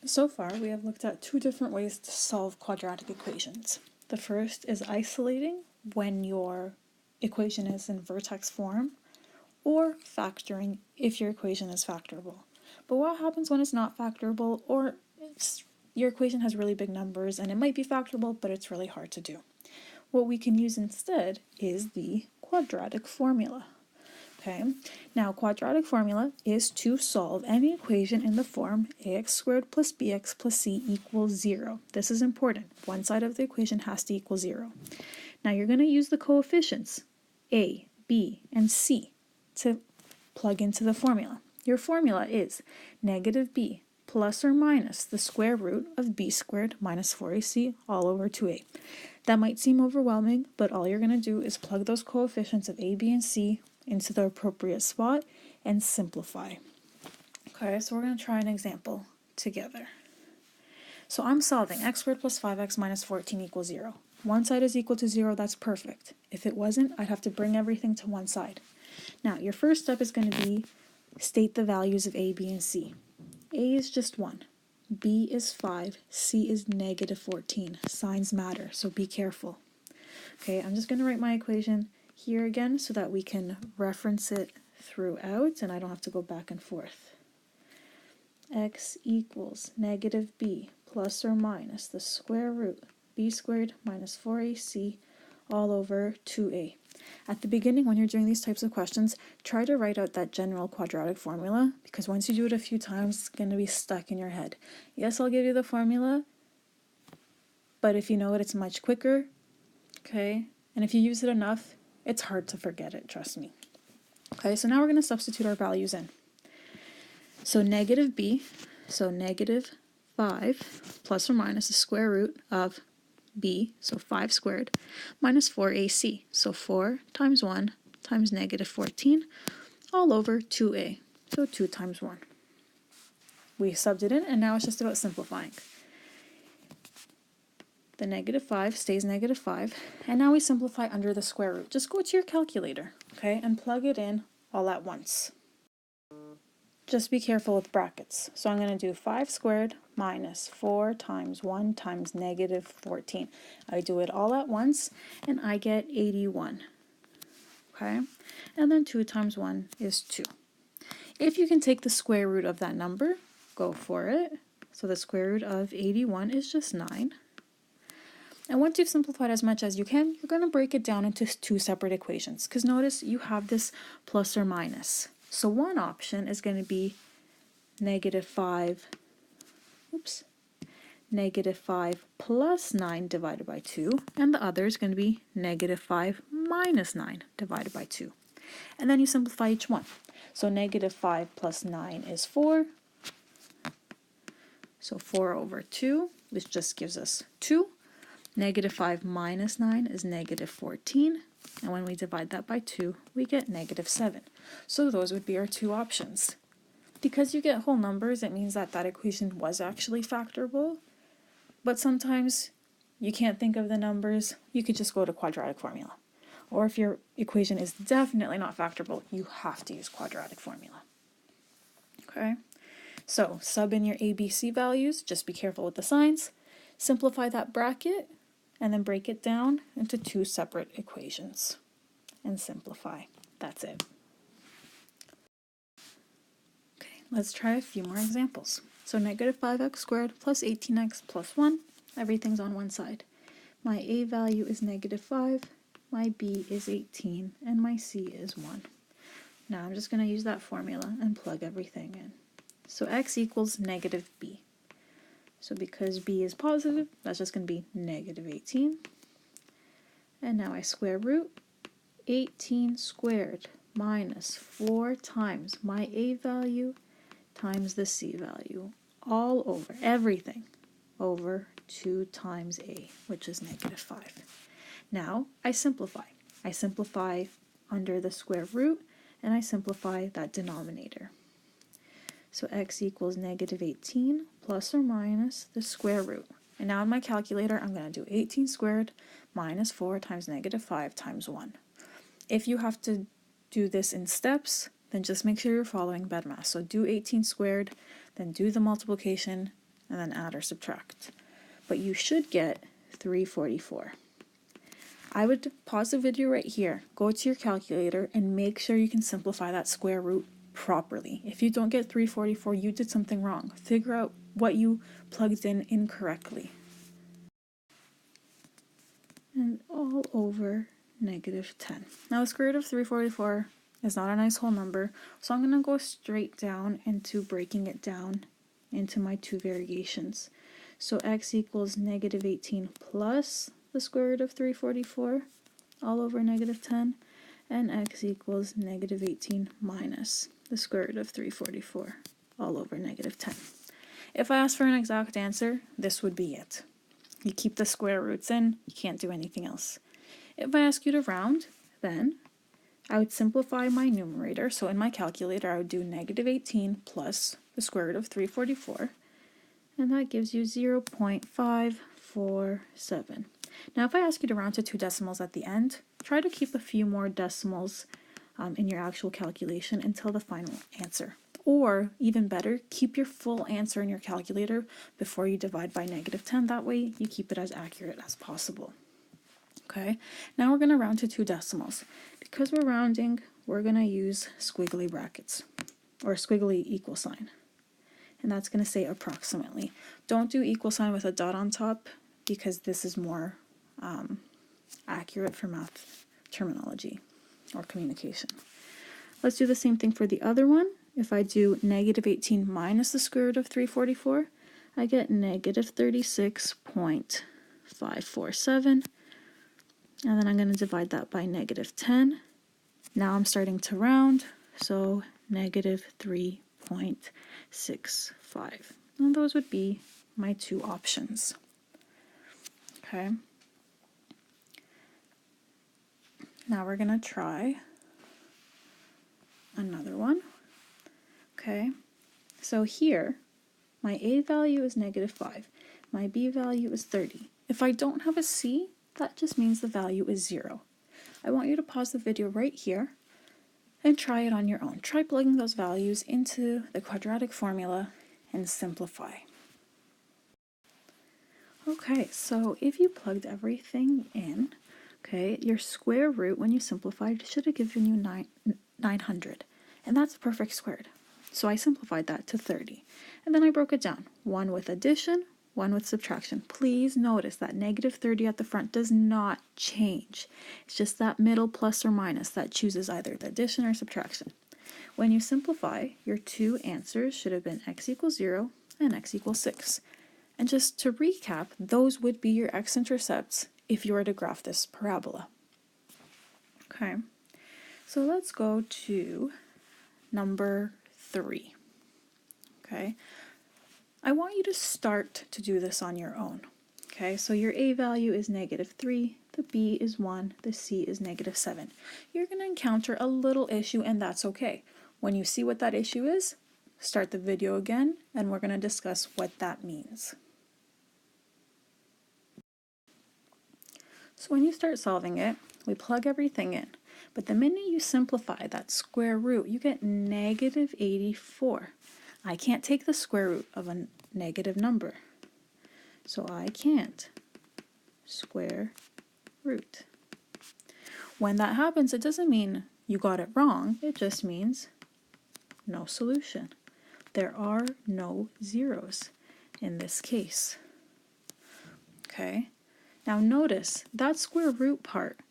So far, we have looked at two different ways to solve quadratic equations. The first is isolating when your equation is in vertex form, or factoring if your equation is factorable. But what happens when it's not factorable, or your equation has really big numbers and it might be factorable, but it's really hard to do? What we can use instead is the quadratic formula. Okay, now quadratic formula is to solve any equation in the form ax squared plus bx plus c equals 0. This is important. One side of the equation has to equal 0. Now you're going to use the coefficients a, b, and c to plug into the formula. Your formula is negative b plus or minus the square root of b squared minus 4ac all over 2a. That might seem overwhelming, but all you're going to do is plug those coefficients of a, b, and c into the appropriate spot and simplify. Okay, so we're going to try an example together. So I'm solving x squared plus 5x minus 14 equals 0. One side is equal to 0, that's perfect. If it wasn't, I'd have to bring everything to one side. Now, your first step is going to be state the values of a, b, and c. A is just 1. B is 5. C is negative 14. Signs matter, so be careful. Okay, I'm just going to write my equation here again so that we can reference it throughout and I don't have to go back and forth. X equals negative b plus or minus the square root b squared minus 4ac all over 2a. At the beginning, when you're doing these types of questions, try to write out that general quadratic formula, because once you do it a few times, it's going to be stuck in your head. Yes, I'll give you the formula, but if you know it, it's much quicker, okay? And if you use it enough, it's hard to forget it, trust me. Okay, so now we're going to substitute our values in. So negative b, so negative 5 plus or minus the square root of b, so 5 squared, minus 4ac, so 4 times 1 times negative 14, all over 2a, so 2 times 1. We subbed it in, and now it's just about simplifying. The negative 5 stays negative 5, and now we simplify under the square root. Just go to your calculator, okay, and plug it in all at once. Just be careful with brackets. So I'm going to do 5 squared minus 4 times 1 times negative 14. I do it all at once, and I get 81. Okay, and then 2 times 1 is 2. If you can take the square root of that number, go for it. So the square root of 81 is just 9. And once you've simplified as much as you can, you're going to break it down into two separate equations. Because notice you have this plus or minus. So one option is going to be negative 5 plus 9 divided by 2. And the other is going to be negative 5 minus 9 divided by 2. And then you simplify each one. So negative 5 plus 9 is 4. So 4 over 2, which just gives us 2. Negative 5 minus 9 is negative 14, and when we divide that by 2, we get negative 7. So those would be our two options. Because you get whole numbers, it means that that equation was actually factorable, but sometimes you can't think of the numbers, you could just go to quadratic formula. Or if your equation is definitely not factorable, you have to use quadratic formula. Okay, so sub in your ABC values, just be careful with the signs, simplify that bracket, and then break it down into two separate equations and simplify. That's it. Okay, let's try a few more examples. So negative 5x squared plus 18x plus 1, everything's on one side. My a value is negative 5, my b is 18, and my c is 1. Now I'm just going to use that formula and plug everything in. So x equals negative b. So because b is positive, that's just going to be negative 18. And now I square root 18 squared minus 4 times my a value times the c value, all over, everything, over 2 times a, which is negative 5. Now I simplify. I simplify under the square root, and I simplify that denominator. So x equals negative 18 plus or minus the square root. And now in my calculator, I'm going to do 18 squared minus 4 times negative 5 times 1. If you have to do this in steps, then just make sure you're following BEDMAS. So do 18 squared, then do the multiplication, and then add or subtract. But you should get 344. I would pause the video right here, go to your calculator, and make sure you can simplify that square root properly. If you don't get 344, you did something wrong. Figure out what you plugged in incorrectly. And all over negative 10. Now the square root of 344 is not a nice whole number, so I'm going to go straight down into breaking it down into my two variations. So x equals negative 18 plus the square root of 344 all over negative 10, and x equals negative 18 minus the square root of 344 all over negative 10. If I ask for an exact answer, this would be it. You keep the square roots in, you can't do anything else. If I ask you to round, then I would simplify my numerator. So in my calculator, I would do negative 18 plus the square root of 344, and that gives you 0.547. Now, if I ask you to round to 2 decimals at the end, try to keep a few more decimals in your actual calculation until the final answer. Or, even better, keep your full answer in your calculator before you divide by negative 10. That way, you keep it as accurate as possible. Okay, now we're going to round to 2 decimals. Because we're rounding, we're going to use squiggly brackets, or squiggly equal sign. And that's going to say approximately. Don't do equal sign with a dot on top, because this is more accurate for math terminology or communication. Let's do the same thing for the other one. If I do negative 18 minus the square root of 344, I get negative 36.547. And then I'm going to divide that by negative 10. Now I'm starting to round, so negative 3.65. And those would be my two options. Okay. Now we're going to try another one. Okay. So here, my A value is negative 5. My B value is 30. If I don't have a C, that just means the value is 0. I want you to pause the video right here and try it on your own. Try plugging those values into the quadratic formula and simplify. Okay, so if you plugged everything in, okay, your square root, when you simplified, should have given you 900. And that's perfect squared. So I simplified that to 30. And then I broke it down. One with addition, one with subtraction. Please notice that negative 30 at the front does not change. It's just that middle plus or minus that chooses either the addition or subtraction. When you simplify, your two answers should have been x equals 0 and x equals 6. And just to recap, those would be your x-intercepts if you were to graph this parabola. Okay, so let's go to number 3. Okay, I want you to start to do this on your own. Okay, so your A value is negative 3, the B is 1, the C is negative 7. You're going to encounter a little issue, and that's okay. When you see what that issue is, start the video again, and we're going to discuss what that means. So when you start solving it, we plug everything in. But the minute you simplify that square root, you get negative 84. I can't take the square root of a negative number. So I can't square root. When that happens, it doesn't mean you got it wrong. It just means no solution. There are no zeros in this case. Okay? Now notice that square root part,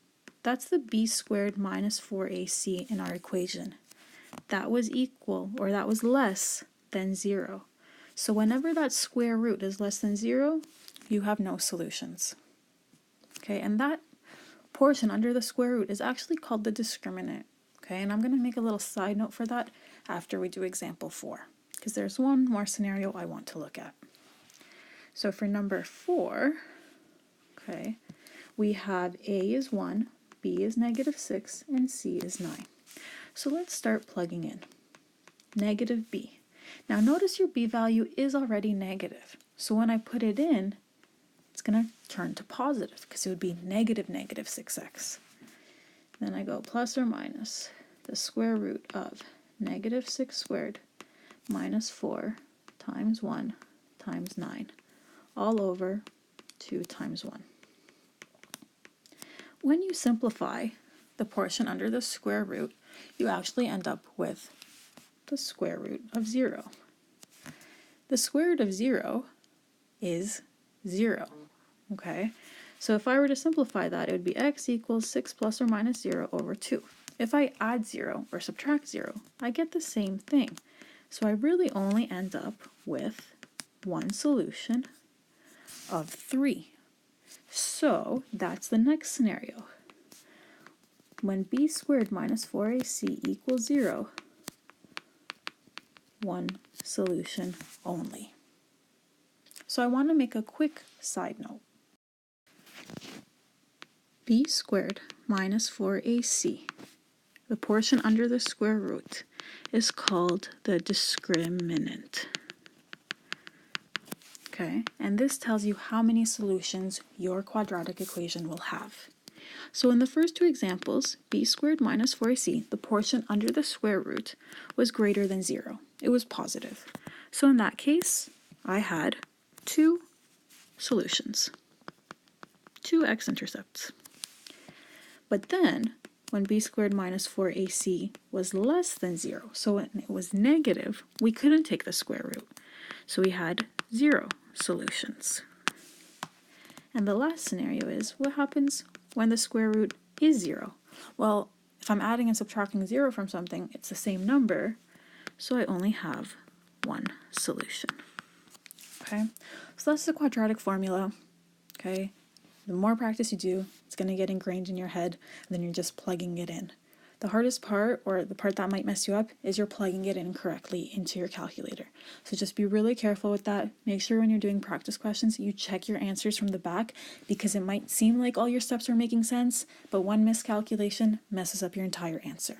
that's the b squared minus 4ac in our equation. That was equal, or that was less than 0. So whenever that square root is less than 0, you have no solutions. Okay, and that portion under the square root is actually called the discriminant. Okay, and I'm going to make a little side note for that after we do example 4, because there's one more scenario I want to look at. So for number 4, okay, we have A is 1, B is negative 6, and C is 9. So let's start plugging in. Negative B. Now notice your B value is already negative. So when I put it in, it's going to turn to positive because it would be negative 6x. Then I go plus or minus the square root of negative 6 squared minus 4 times 1 times 9, all over 2 times 1. When you simplify the portion under the square root, you actually end up with the square root of 0. The square root of 0 is 0, okay? So if I were to simplify that, it would be x equals 6 plus or minus 0 over 2. If I add 0 or subtract 0, I get the same thing. So I really only end up with one solution of 3. So that's the next scenario. When b squared minus 4ac equals 0, one solution only. So I want to make a quick side note. b squared minus 4ac, the portion under the square root, is called the discriminant. Okay, and this tells you how many solutions your quadratic equation will have. So in the first two examples, b squared minus 4ac, the portion under the square root, was greater than 0. It was positive. So in that case, I had 2 solutions, 2 x-intercepts. But then, when b squared minus 4ac was less than 0, so when it was negative, we couldn't take the square root. So we had 0 solutions. And the last scenario is, what happens when the square root is 0? Well, if I'm adding and subtracting 0 from something, it's the same number, so I only have one solution. Okay, so that's the quadratic formula. Okay, the more practice you do, it's going to get ingrained in your head, and then you're just plugging it in. The hardest part, or the part that might mess you up, is you're plugging it in correctly into your calculator. So just be really careful with that. Make sure when you're doing practice questions, you check your answers from the back, because it might seem like all your steps are making sense, but one miscalculation messes up your entire answer.